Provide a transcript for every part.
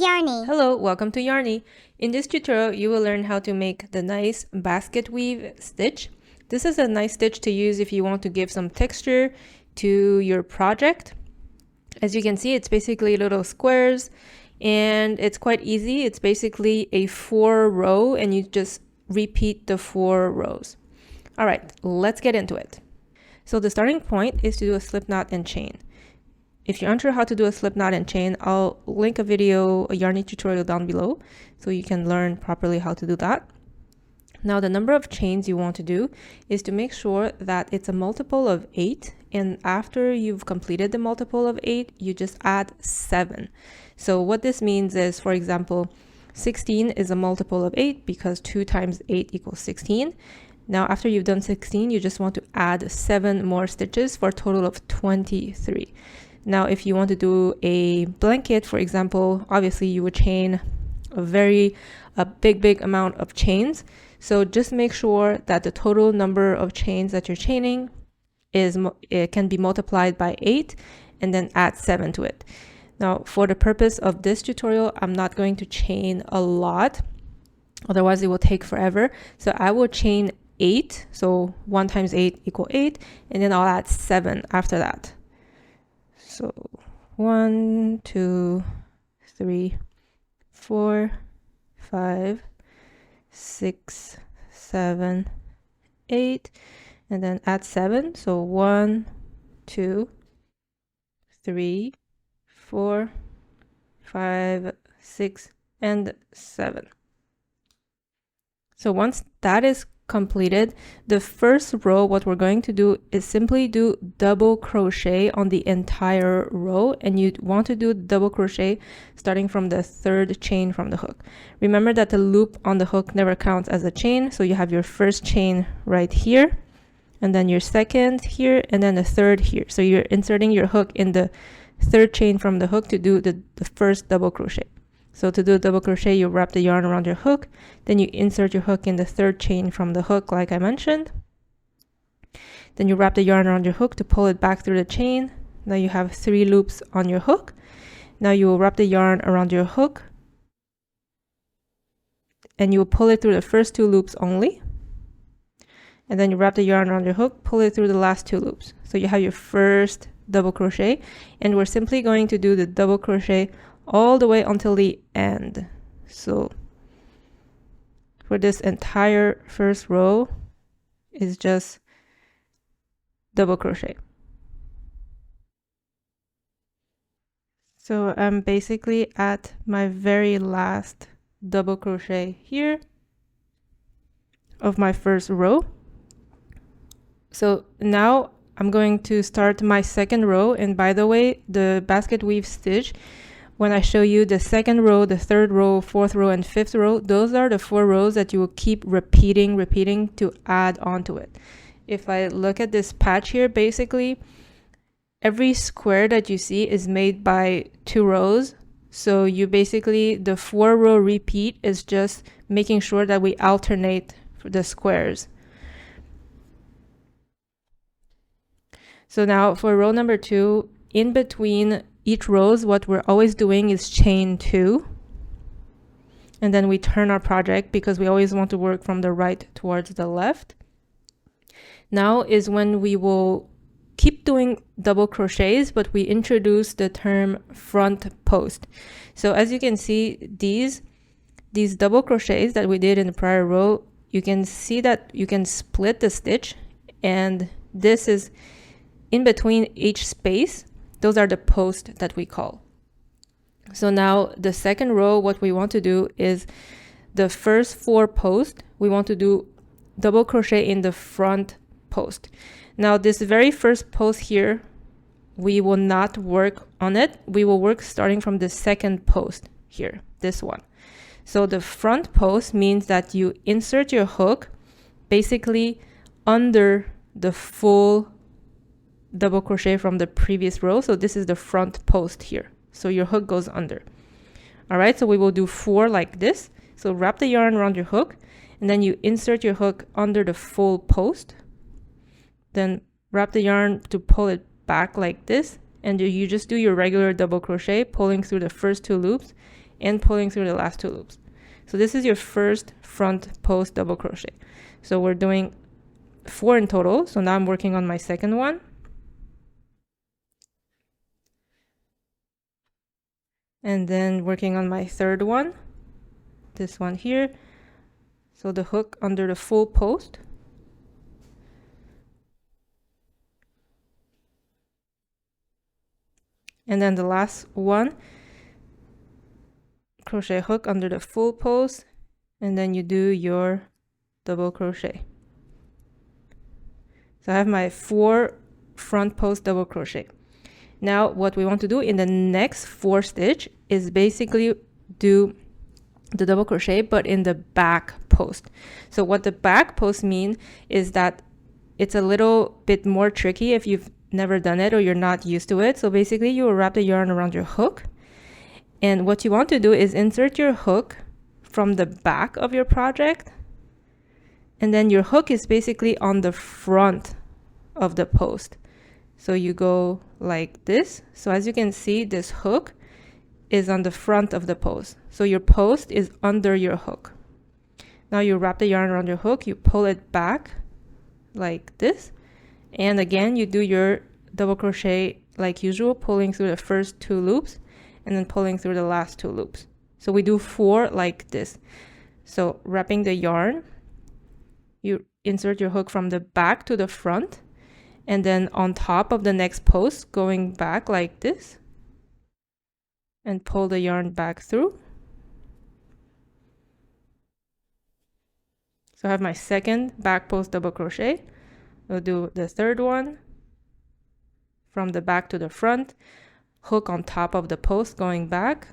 Yarny. Hello, welcome to Yarny. In this tutorial, you will learn how to make the nice basket weave stitch. This is a nice stitch to use if you want to give some texture to your project. As you can see, it's basically little squares and it's quite easy. It's basically a 4-row and you just repeat the 4 rows. All right, let's get into it. So the starting point is to do a slip knot and chain. If you're unsure how to do a slip knot and chain, I'll link a video, a Yarny tutorial down below, so you can learn properly how to do that. Now the number of chains you want to do is to make sure that it's a multiple of 8, and after you've completed the multiple of 8, you just add 7. So what this means is, for example, 16 is a multiple of 8 because 2 times 8 equals 16. Now after you've done 16, you just want to add 7 more stitches for a total of 23. Now, if you want to do a blanket, for example, obviously you would chain a big amount of chains. So just make sure that the total number of chains that you're chaining it can be multiplied by 8 and then add 7 to it. Now, for the purpose of this tutorial, I'm not going to chain a lot, otherwise it will take forever. So I will chain 8, so 1 times 8 equals 8, and then I'll add 7 after that. So 1, 2, 3, 4, 5, 6, 7, 8, and then add 7. So 1, 2, 3, 4, 5, 6, and 7. So once that is completed, the first row, what we're going to do is simply do double crochet on the entire row, and you want to do double crochet starting from the 3rd chain from the hook. Remember that the loop on the hook never counts as a chain, so you have your first chain right here, and then your second here, and then the 3rd here. So you're inserting your hook in the 3rd chain from the hook to do the first double crochet. So to do a double crochet, you wrap the yarn around your hook, then you insert your hook in the 3rd chain from the hook like I mentioned. Then you wrap the yarn around your hook to pull it back through the chain. Now you have 3 loops on your hook. Now you will wrap the yarn around your hook and you will pull it through the first 2 loops only. And then you wrap the yarn around your hook, pull it through the last 2 loops. So you have your first double crochet, and we're simply going to do the double crochet all the way until the end. So for this entire first row is just double crochet. So I'm basically at my very last double crochet here of my first row. So now I'm going to start my second row, and by the way, the basket weave stitch, when I show you the 2nd row, the 3rd row, 4th row, and 5th row, those are the 4 rows that you will keep repeating to add onto it. If I look at this patch here, basically, every square that you see is made by 2 rows. So you basically, the 4-row repeat is just making sure that we alternate the squares. So now for row number 2, in between each rows, what we're always doing is chain 2, and then we turn our project because we always want to work from the right towards the left. Now is when we will keep doing double crochets, but we introduce the term front post. So as you can see, these double crochets that we did in the prior row, you can see that you can split the stitch, and this is in between each space. Those are the posts that we call. So now the 2nd row, what we want to do is the first 4 posts, we want to do double crochet in the front post. Now this very first post here, we will not work on it. We will work starting from the 2nd post here, this one. So the front post means that you insert your hook basically under the full double crochet from the previous row. So this is the front post here. So your hook goes under. All right, so we will do 4 like this. So wrap the yarn around your hook, and then you insert your hook under the full post. Then wrap the yarn to pull it back like this, and you just do your regular double crochet, pulling through the first 2 loops, and pulling through the last 2 loops. So this is your first front post double crochet. So we're doing 4 in total. So now I'm working on my second one. And then working on my third one, this one here. So the hook under the full post. And then the last one, crochet hook under the full post, and then you do your double crochet. So I have my 4 front post double crochet. Now what we want to do in the next 4 stitch is basically do the double crochet but in the back post. So what the back post mean is that it's a little bit more tricky if you've never done it or you're not used to it. So basically you will wrap the yarn around your hook, and what you want to do is insert your hook from the back of your project, and then your hook is basically on the front of the post. So you go like this. So as you can see, this hook is on the front of the post. So your post is under your hook. Now you wrap the yarn around your hook, you pull it back like this. And again, you do your double crochet like usual, pulling through the first 2 loops and then pulling through the last 2 loops. So we do 4 like this. So wrapping the yarn, you insert your hook from the back to the front, and then on top of the next post, going back like this, and pull the yarn back through. So I have my second back post double crochet. I'll do the third one from the back to the front, hook on top of the post going back,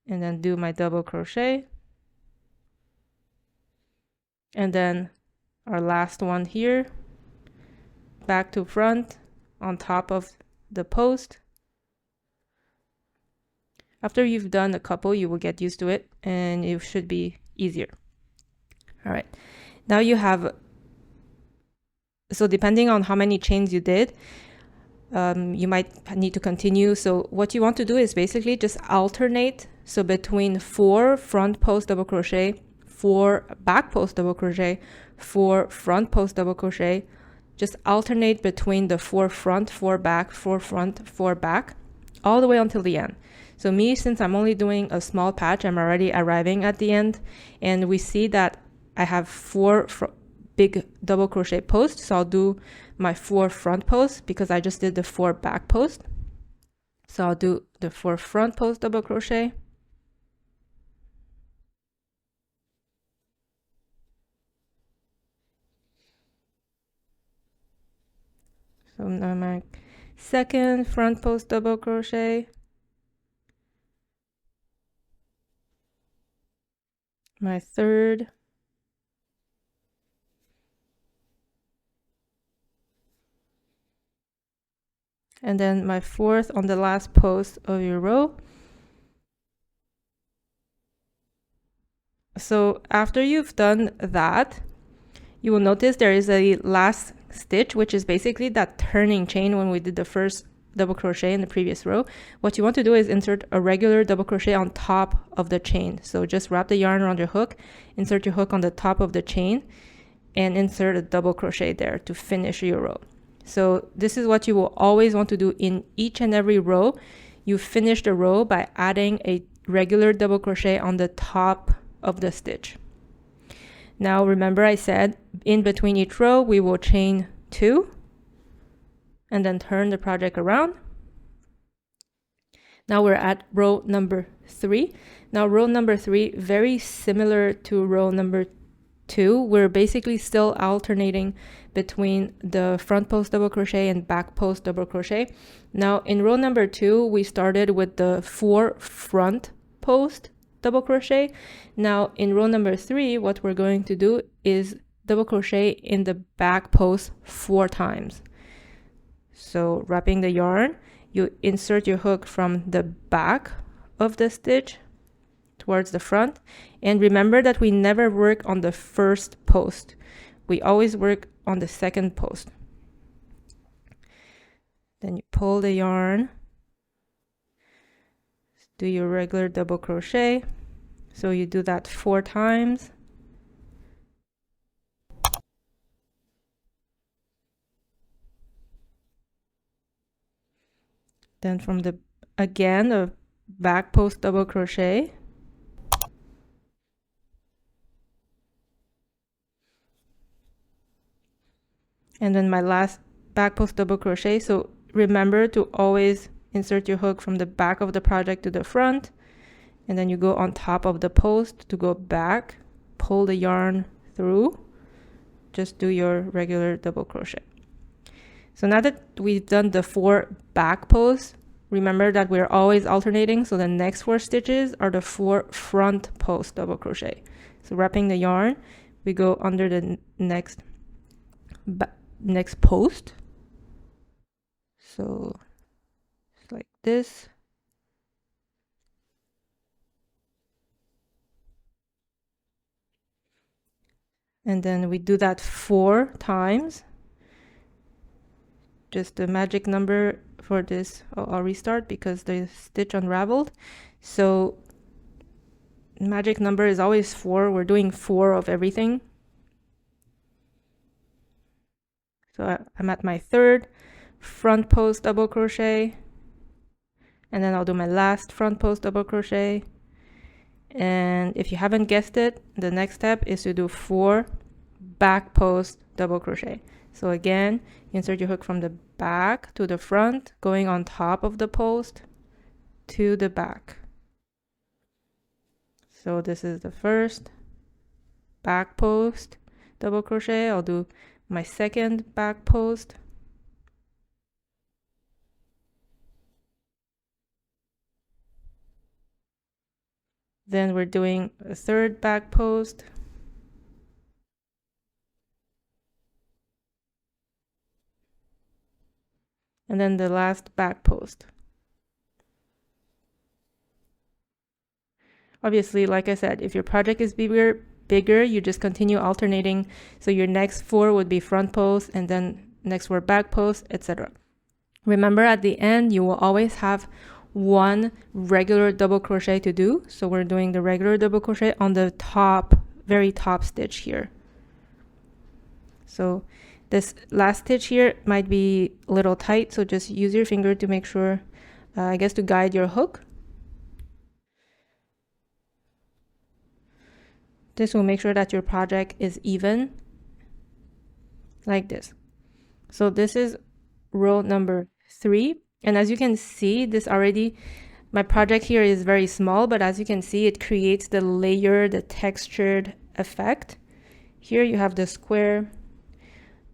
and then do my double crochet. And then our last one here, back to front on top of the post. After you've done a couple, you will get used to it and it should be easier. All right, now you have, so depending on how many chains you did, you might need to continue. So what you want to do is basically just alternate. So between 4 front post double crochet, 4 back post double crochet, 4 front post double crochet, just alternate between the 4 front, 4 back, 4 front, 4 back, all the way until the end. So me, since I'm only doing a small patch, I'm already arriving at the end, and we see that I have 4 big double crochet posts. So I'll do my 4 front posts because I just did the 4 back posts. So I'll do the 4 front post double crochet. So now my second front post double crochet, my third, and then my 4th on the last post of your row. So after you've done that, you will notice there is a last stitch, which is basically that turning chain when we did the first double crochet in the previous row. What you want to do is insert a regular double crochet on top of the chain. So just wrap the yarn around your hook, insert your hook on the top of the chain, and insert a double crochet there to finish your row. So this is what you will always want to do in each and every row. You finish the row by adding a regular double crochet on the top of the stitch. Now remember I said in between each row we will chain 2 and then turn the project around. Now we're at row number 3. Now row number 3, very similar to row number 2, we're basically still alternating between the front post double crochet and back post double crochet. Now in row number 2 we started with the 4 front post double crochet. Now in row number 3 what we're going to do is double crochet in the back post 4 times. So wrapping the yarn, you insert your hook from the back of the stitch towards the front, and remember that we never work on the first post, we always work on the second post. Then you pull the yarn do your regular double crochet. So you do that 4 times. Then from the, again, a back post double crochet. And then my last back post double crochet. So remember to always insert your hook from the back of the project to the front, and then you go on top of the post to go back, pull the yarn through, just do your regular double crochet. So now that we've done the 4 back posts, remember that we're always alternating, so the next 4 stitches are the 4 front post double crochet. So wrapping the yarn, we go under the next post. So it's like this. And then we do that 4 times. Just the magic number for this, I'll restart because the stitch unraveled. So magic number is always 4. We're doing 4 of everything. So I'm at my 3rd front post double crochet, and then I'll do my last front post double crochet. And if you haven't guessed it, the next step is to do 4 back post double crochet. So again, insert your hook from the back to the front, going on top of the post to the back. So this is the first back post double crochet. I'll do my second back post. Then we're doing a 3rd back post. And then the last back post. Obviously, like I said, if your project is bigger, you just continue alternating. So your next 4 would be front post, and then next 4 back post, etc. Remember, at the end, you will always have 1 regular double crochet to do. So we're doing the regular double crochet on the top, very top stitch here. So this last stitch here might be a little tight, so just use your finger to make sure, I guess, to guide your hook. This will make sure that your project is even, like this. So this is row number 3. And as you can see, this already, my project here is very small, but as you can see, it creates the layer, the textured effect. Here you have the square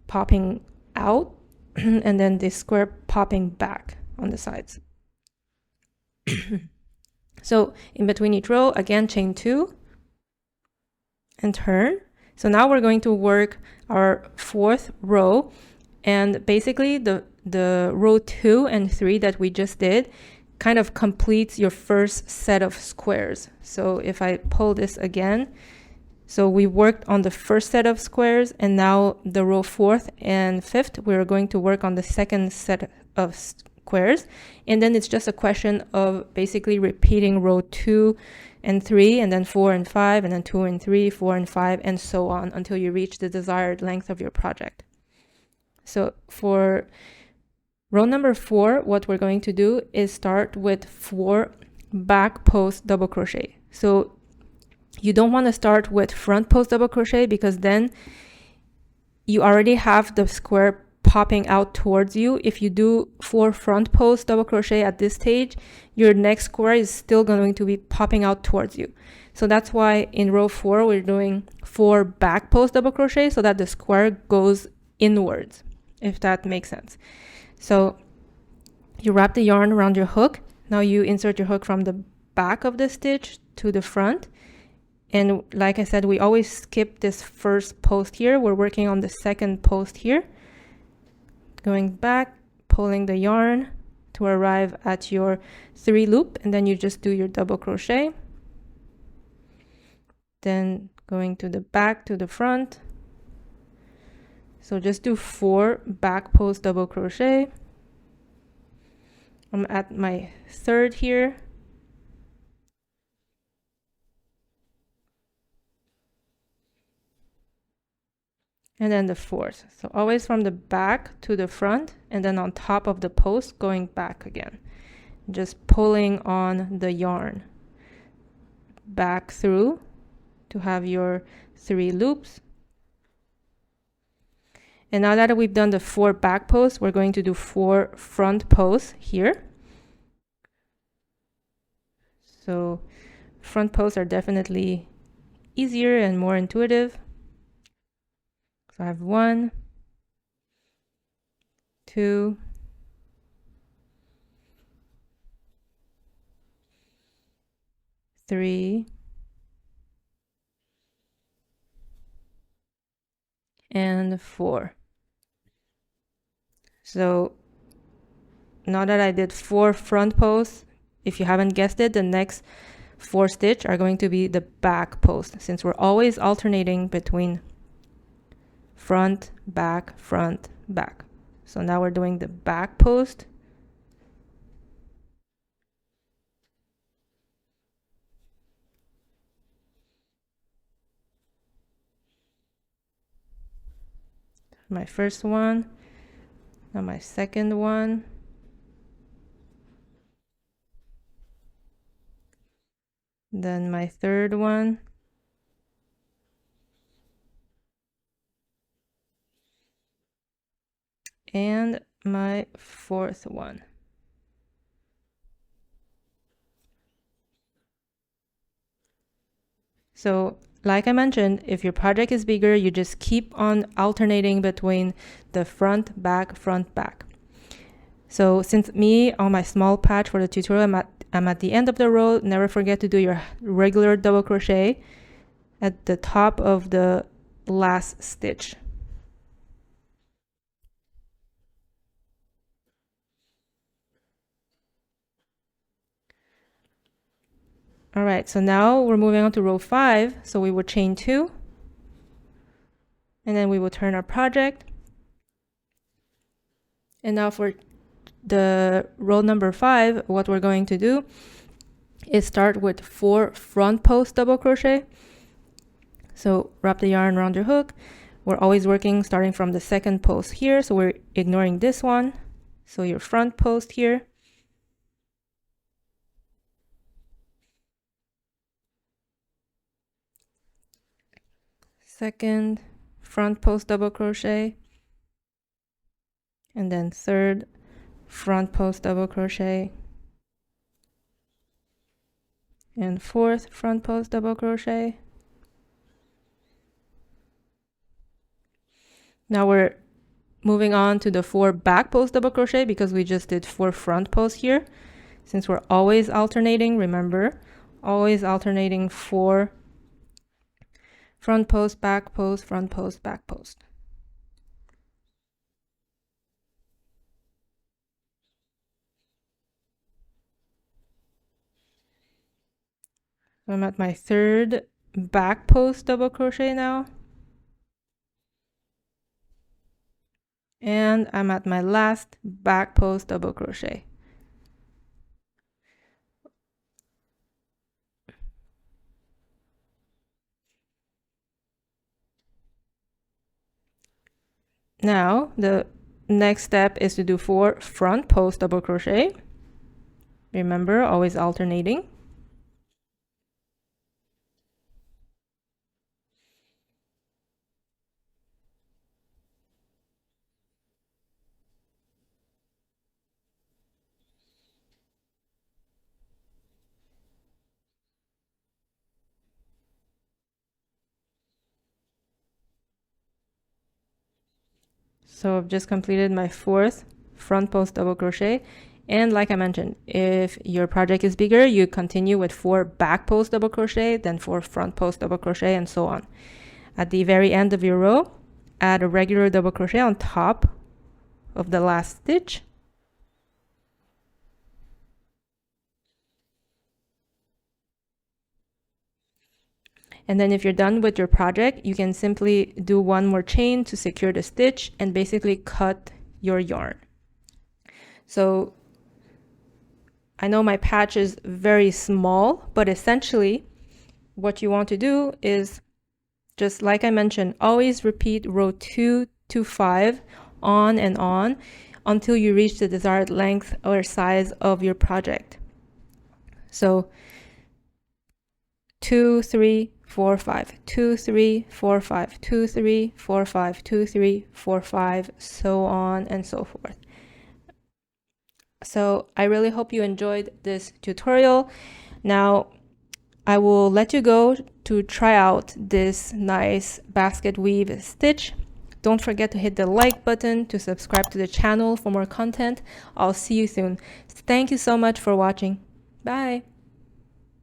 popping out and then the square popping back on the sides. So in between each row, again, chain 2 and turn. So now we're going to work our 4th row, and basically the row 2 and 3 that we just did kind of completes your first set of squares. So if I pull this again, so we worked on the first set of squares, and now the row 4th and 5th, we're going to work on the second set of squares. And then it's just a question of basically repeating row 2 and 3, and then 4 and 5, and then 2 and 3, 4 and 5, and so on until you reach the desired length of your project. So for row number 4, what we're going to do is start with 4 back post double crochet. So you don't want to start with front post double crochet, because then you already have the square popping out towards you. If you do 4 front post double crochet at this stage, your next square is still going to be popping out towards you. So that's why in row 4 we're doing 4 back post double crochet so that the square goes inwards, if that makes sense. So you wrap the yarn around your hook. Now you insert your hook from the back of the stitch to the front. And like I said, we always skip this first post here. We're working on the second post here. Going back, pulling the yarn to arrive at your 3 loop, and then you just do your double crochet. Then going to the back to the front. So just do 4 back post double crochet. I'm at my 3rd here. and then the fourth. So always from the back to the front, and then on top of the post going back again. Just pulling on the yarn back through to have your 3 loops. And now that we've done the 4 back posts, we're going to do 4 front posts here. So front posts are definitely easier and more intuitive. So I have 1, 2, 3, and 4. So now that I did 4 front posts, if you haven't guessed it, the next 4 stitch are going to be the back post, since we're always alternating between front, back, front, back. So now we're doing the back post. My first one, now my second one. Then my third one. And my fourth one. So like I mentioned, if your project is bigger, you just keep on alternating between the front, back, front, back. So since me on my small patch for the tutorial, I'm at the end of the row, never forget to do your regular double crochet at the top of the last stitch. All right, so now we're moving on to row 5. So we will chain 2, and then we will turn our project. And now for the row number 5, what we're going to do is start with 4 front post double crochet. So wrap the yarn around your hook. We're always working starting from the second post here, so we're ignoring this one. So your front post here. Second front post double crochet, and then third front post double crochet, and fourth front post double crochet. Now we're moving on to the 4 back post double crochet because we just did 4 front posts here. Since we're always alternating, remember, always alternating 4 front post, back post, front post, back post. I'm at my 3rd back post double crochet now. And I'm at my last back post double crochet. Now the next step is to do 4 front post double crochet. Remember, always alternating. So I've just completed my 4th front post double crochet. And like I mentioned, if your project is bigger, you continue with 4 back post double crochet, then 4 front post double crochet, and so on. At the very end of your row, add a regular double crochet on top of the last stitch. And then if you're done with your project, you can simply do 1 more chain to secure the stitch and basically cut your yarn. So I know my patch is very small, but essentially what you want to do is Just like I mentioned, always repeat row 2 to 5 on and on until you reach the desired length or size of your project. So 2, 3, 4, 5, 2, 3, 4, 5, 2, 3, 4, 5, 2, 3, 4, 5, so on and so forth. So I really hope you enjoyed this tutorial. Now I will let you go to try out this nice basket weave stitch. Don't forget to hit the like button to subscribe to the channel for more content. I'll see you soon. Thank you so much for watching. Bye.